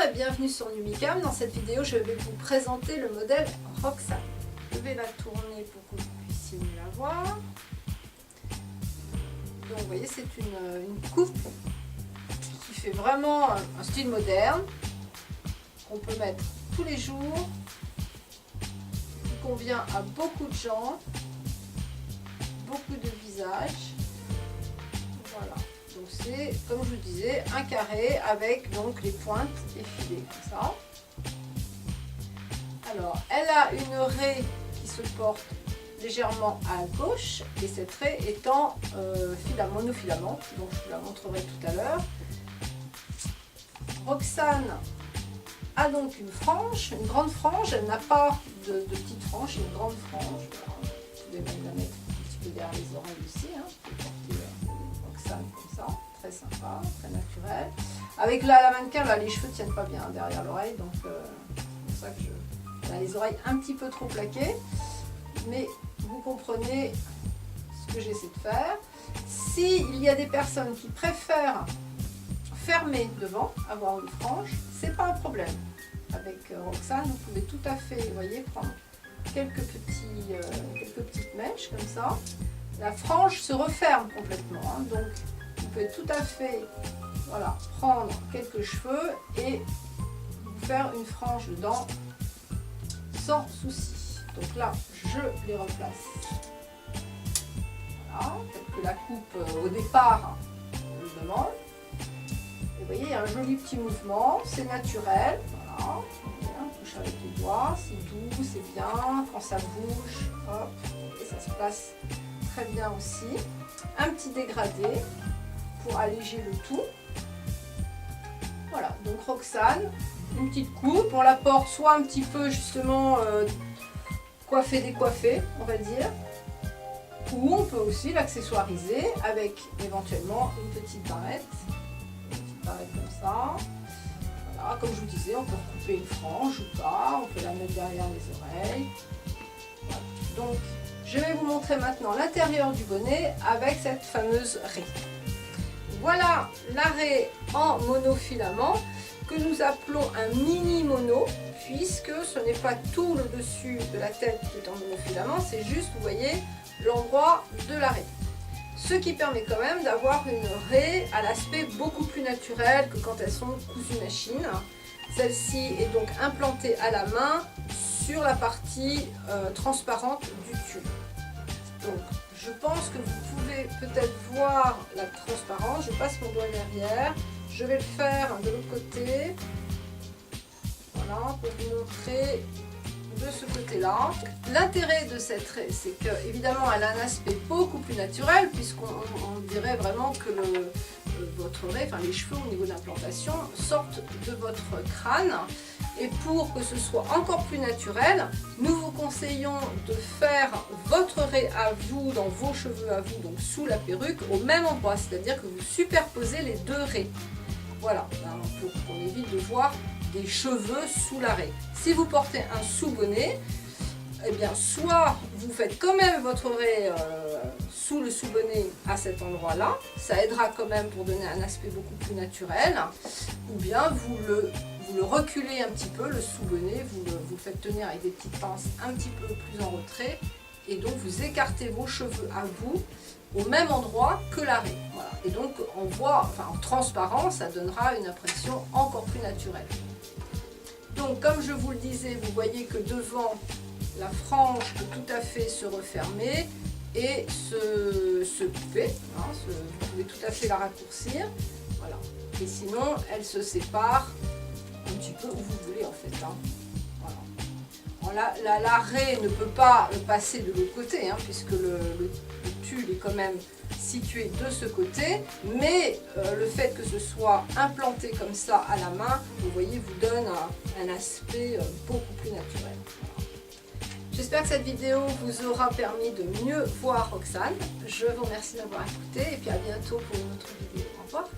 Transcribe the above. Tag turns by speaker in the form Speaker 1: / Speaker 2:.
Speaker 1: et bienvenue sur Numicam. Dans cette vidéo, je vais vous présenter le modèle Roxane. Je vais la tourner pour que vous puissiez mieux la voir. Donc vous voyez, c'est une coupe qui fait vraiment un style moderne qu'on peut mettre tous les jours, qui convient à beaucoup de gens, beaucoup de visages. Voilà. Donc c'est, comme je vous disais, un carré avec donc les pointes effilées comme ça. Alors, elle a une raie qui se porte légèrement à gauche et cette raie étant monofilament, donc je vous la montrerai tout à l'heure. Roxane a donc une frange, une grande frange. Elle n'a pas de petite frange, une grande frange. Voilà. Vous pouvez même la mettre un petit peu derrière les oreilles aussi. Hein. Vous pouvez porter Roxane comme ça, très sympa, très naturel. Avec la mannequin, là, les cheveux ne tiennent pas bien derrière l'oreille, donc c'est pour ça que elle a les oreilles un petit peu trop plaquées. Mais vous comprenez ce que j'essaie de faire. S'il y a des personnes qui préfèrent fermer devant, avoir une frange, c'est pas un problème. Avec Roxane, vous pouvez tout à fait, vous voyez, prendre quelques petites mèches comme ça. La frange se referme complètement, hein, donc vous pouvez tout à fait, voilà, prendre quelques cheveux et vous faire une frange dedans sans souci. Donc là, je les replace. Voilà, peut-être que la coupe au départ le demande. Vous voyez, il y a un joli petit mouvement, c'est naturel. Voilà, on touche avec les doigts, c'est doux, c'est bien. Quand ça bouge, hop, et ça se place très bien aussi. Un petit dégradé pour alléger le tout. Voilà, donc Roxane, une petite coupe, on la porte soit un petit peu justement coiffée, décoiffée, on va dire, ou on peut aussi l'accessoiriser avec éventuellement une petite barrette comme ça. Voilà, comme je vous disais, on peut recouper une frange ou pas, on peut la mettre derrière les oreilles. Voilà. Donc, je vais vous montrer maintenant l'intérieur du bonnet avec cette fameuse raie. Voilà la raie en monofilament que nous appelons un mini mono, puisque ce n'est pas tout le dessus de la tête qui est en monofilament, c'est juste, vous voyez, l'endroit de la raie. Ce qui permet quand même d'avoir une raie à l'aspect beaucoup plus naturel que quand elles sont cousues machine. Celle-ci est donc implantée à la main sur la partie transparente du tube. Donc je pense que vous pouvez peut-être voir la transparence. Je passe mon doigt derrière. Je vais le faire de l'autre côté. Voilà, pour vous montrer de ce côté-là. L'intérêt de cette raie, c'est que évidemment elle a un aspect beaucoup plus naturel, puisqu'on dirait vraiment que votre raie, enfin les cheveux au niveau de l'implantation, sortent de votre crâne. Et pour que ce soit encore plus naturel, nous vous conseillons de faire votre raie à vous, dans vos cheveux à vous, donc sous la perruque, au même endroit, c'est-à-dire que vous superposez les deux raies. Voilà, pour qu'on évite de voir des cheveux sous la raie. Si vous portez un sous-bonnet, eh bien soit vous faites quand même votre raie sous le sous-bonnet à cet endroit-là, ça aidera quand même pour donner un aspect beaucoup plus naturel, ou bien vous le reculez un petit peu, le sous-bonnet, vous le faites tenir avec des petites pinces un petit peu plus en retrait, et donc vous écartez vos cheveux à vous au même endroit que la raie. Voilà. Et donc on voit, enfin en transparent, ça donnera une impression encore plus naturelle. Donc comme je vous le disais, vous voyez que devant, la frange peut tout à fait se refermer et se couper. Hein, vous pouvez tout à fait la raccourcir. Voilà. Et sinon, elle se sépare un petit peu où vous voulez en fait. Hein. Voilà. La raie ne peut pas passer de l'autre côté, hein, puisque le tulle est quand même situé de ce côté, mais le fait que ce soit implanté comme ça à la main, vous voyez, vous donne un aspect beaucoup plus naturel. Voilà. J'espère que cette vidéo vous aura permis de mieux voir Roxane. Je vous remercie d'avoir écouté et puis à bientôt pour une autre vidéo. Au revoir.